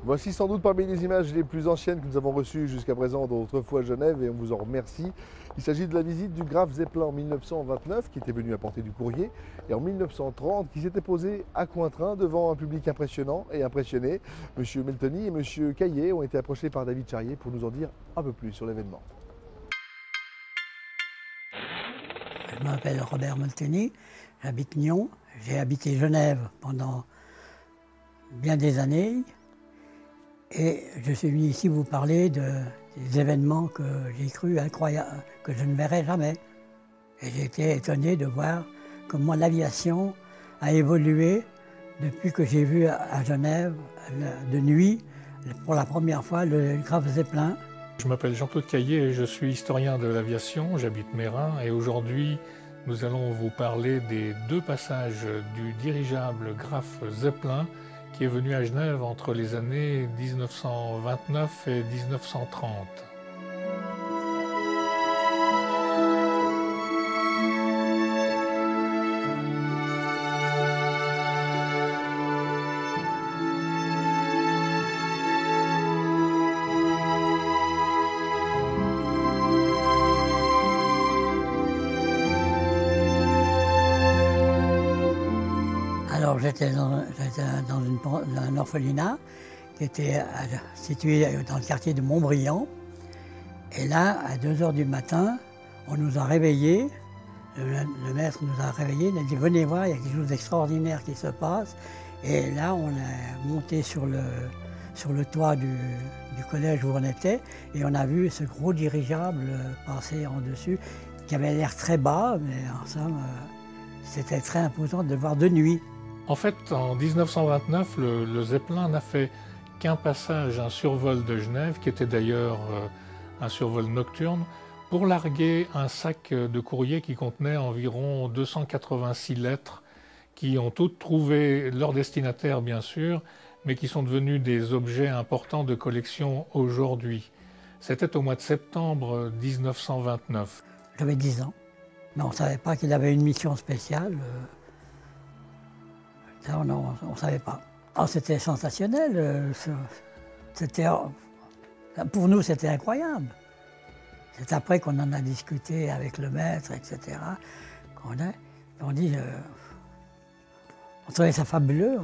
Voici sans doute parmi les images les plus anciennes que nous avons reçues jusqu'à présent d'autrefois à Genève et on vous en remercie. Il s'agit de la visite du Graf Zeppelin en 1929 qui était venu apporter du courrier et en 1930 qui s'était posé à Cointrin devant un public impressionnant et impressionné. Monsieur Meltoni et Monsieur Caillet ont été approchés par David Charrier pour nous en dire un peu plus sur l'événement. Je m'appelle Robert Meltoni, j'habite Nyon, j'ai habité Genève pendant bien des années. Et je suis venu ici vous parler des événements que j'ai cru incroyables, que je ne verrai jamais. Et j'ai été étonné de voir comment l'aviation a évolué depuis que j'ai vu à Genève, de nuit, pour la première fois, le Graf Zeppelin. Je m'appelle Jean-Claude Caillet et je suis historien de l'aviation, j'habite Meyrin et aujourd'hui nous allons vous parler des deux passages du dirigeable Graf Zeppelin qui est venu à Genève entre les années 1929 et 1930. Alors j'étais dans un orphelinat qui était situé dans le quartier de Montbriand. Et là, à 2 h du matin, on nous a réveillés. Le maître nous a réveillés, il a dit « Venez voir, il y a quelque chose d'extraordinaire qui se passe ». Et là, on est monté sur le toit du collège où on était et on a vu ce gros dirigeable passer en dessus qui avait l'air très bas, mais en somme, c'était très imposant de le voir de nuit. En fait, en 1929, le Zeppelin n'a fait qu'un passage, un survol de Genève, qui était d'ailleurs un survol nocturne, pour larguer un sac de courrier qui contenait environ 286 lettres, qui ont toutes trouvé leur destinataire, bien sûr, mais qui sont devenus des objets importants de collection aujourd'hui. C'était au mois de septembre 1929. J'avais 10 ans, mais on ne savait pas qu'il avait une mission spéciale. Ça, on ne savait pas. Oh, c'était sensationnel. Pour nous, c'était incroyable. C'est après qu'on en a discuté avec le maître, etc. On trouvait ça fabuleux.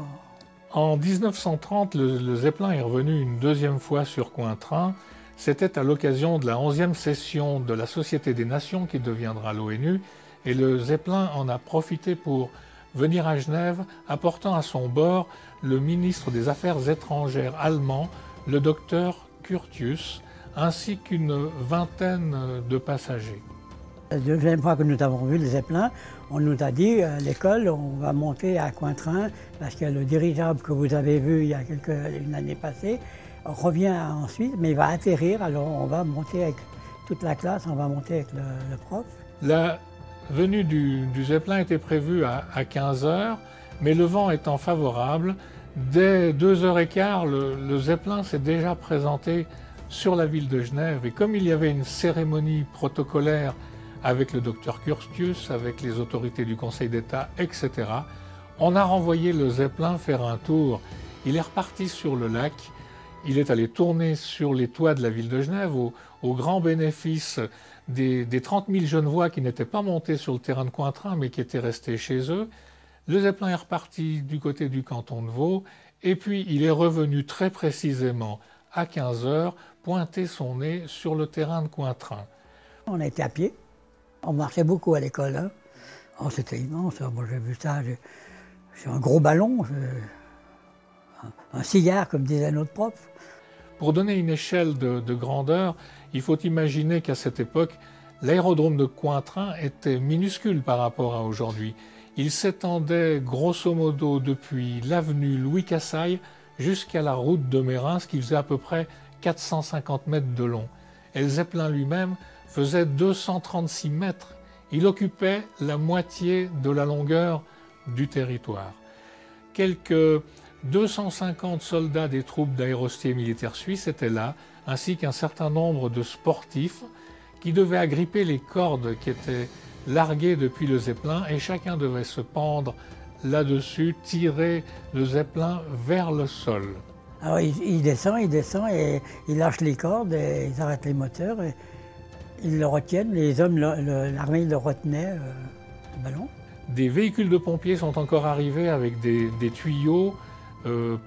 En 1930, le Zeppelin est revenu une deuxième fois sur Cointrin. C'était à l'occasion de la 11e session de la Société des Nations qui deviendra l'ONU. Et le Zeppelin en a profité pour venir à Genève, apportant à son bord le ministre des Affaires étrangères allemand, le docteur Curtius, ainsi qu'une vingtaine de passagers. La deuxième fois que nous avons vu le Zeppelin, on nous a dit à l'école, on va monter à Cointrin parce que le dirigeable que vous avez vu il y a une année passée revient ensuite, mais il va atterrir, alors on va monter avec toute la classe, on va monter avec le prof. La venue du Zeppelin était prévue à 15 h, mais le vent étant favorable, dès 2 h 15, le Zeppelin s'est déjà présenté sur la ville de Genève. Et comme il y avait une cérémonie protocolaire avec le docteur Curtius, avec les autorités du Conseil d'État, etc., on a renvoyé le Zeppelin faire un tour. Il est reparti sur le lac, il est allé tourner sur les toits de la ville de Genève au grand bénéfice des 30 000 Genevois qui n'étaient pas montés sur le terrain de Cointrin mais qui étaient restés chez eux. Le Zeppelin est reparti du côté du canton de Vaud et puis il est revenu très précisément à 15 h pointer son nez sur le terrain de Cointrin. On a été à pied, on marchait beaucoup à l'école. Hein. Oh, c'était immense, moi j'ai vu ça, j'ai un gros ballon, un cigare comme disait notre prof. Pour donner une échelle de grandeur, il faut imaginer qu'à cette époque, l'aérodrome de Cointrin était minuscule par rapport à aujourd'hui. Il s'étendait grosso modo depuis l'avenue Louis Cassaille jusqu'à la route de Meyrin, ce qui faisait à peu près 450 mètres de long. Et le Zeppelin lui-même faisait 236 mètres. Il occupait la moitié de la longueur du territoire. Quelques 250 soldats des troupes d'aérostés militaires suisses étaient là, ainsi qu'un certain nombre de sportifs qui devaient agripper les cordes qui étaient larguées depuis le Zeppelin et chacun devait se pendre là-dessus, tirer le Zeppelin vers le sol. Alors il descend et il lâche les cordes et ils arrêtent les moteurs et ils le retiennent. Les hommes, l'armée le retenait, le ballon. Des véhicules de pompiers sont encore arrivés avec des tuyaux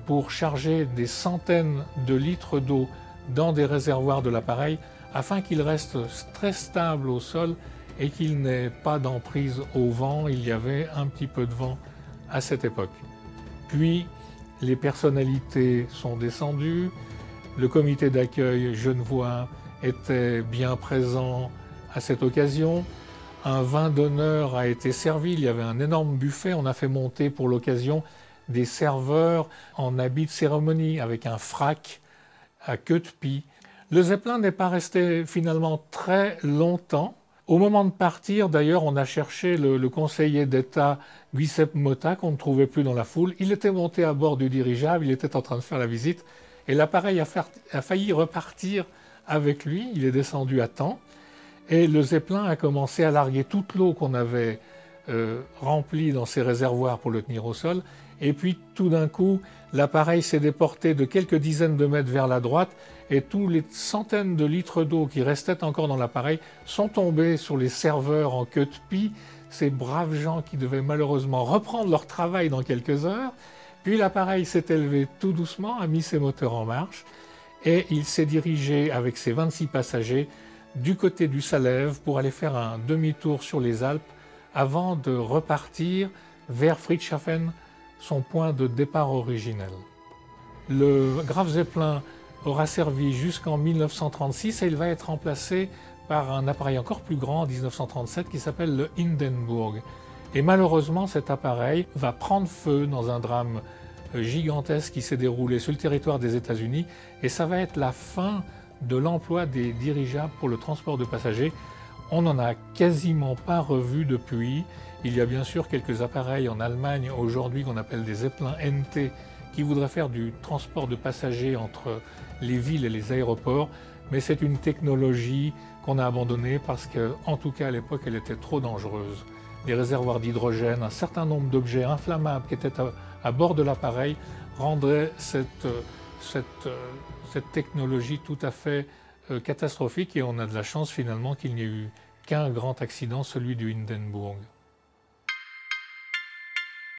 pour charger des centaines de litres d'eau dans des réservoirs de l'appareil afin qu'il reste très stable au sol et qu'il n'ait pas d'emprise au vent. Il y avait un petit peu de vent à cette époque. Puis, les personnalités sont descendues. Le comité d'accueil genevois était bien présent à cette occasion. Un vin d'honneur a été servi. Il y avait un énorme buffet. On a fait monter pour l'occasion des serveurs en habit de cérémonie avec un frac à queue de pie. Le Zeppelin n'est pas resté finalement très longtemps. Au moment de partir, d'ailleurs, on a cherché le conseiller d'État Giuseppe Motta, qu'on ne trouvait plus dans la foule. Il était monté à bord du dirigeable, il était en train de faire la visite, et l'appareil a failli repartir avec lui. Il est descendu à temps, et le Zeppelin a commencé à larguer toute l'eau qu'on avait remplie dans ses réservoirs pour le tenir au sol, et puis tout d'un coup, l'appareil s'est déporté de quelques dizaines de mètres vers la droite, et tous les centaines de litres d'eau qui restaient encore dans l'appareil sont tombés sur les serveurs en queue de pie, ces braves gens qui devaient malheureusement reprendre leur travail dans quelques heures. Puis l'appareil s'est élevé tout doucement, a mis ses moteurs en marche, et il s'est dirigé avec ses 26 passagers du côté du Salève pour aller faire un demi-tour sur les Alpes avant de repartir vers Friedrichshafen, son point de départ originel. Le Graf Zeppelin aura servi jusqu'en 1936 et il va être remplacé par un appareil encore plus grand en 1937 qui s'appelle le Hindenburg. Et malheureusement, cet appareil va prendre feu dans un drame gigantesque qui s'est déroulé sur le territoire des États-Unis, et ça va être la fin de l'emploi des dirigeables pour le transport de passagers. On n'en a quasiment pas revu depuis. Il y a bien sûr quelques appareils en Allemagne aujourd'hui qu'on appelle des Zeppelin NT qui voudraient faire du transport de passagers entre les villes et les aéroports, mais c'est une technologie qu'on a abandonnée parce qu'en tout cas à l'époque elle était trop dangereuse. Les réservoirs d'hydrogène, un certain nombre d'objets inflammables qui étaient à bord de l'appareil rendraient cette technologie tout à fait catastrophique, et on a de la chance finalement qu'il n'y ait eu qu'un grand accident, celui du Hindenburg.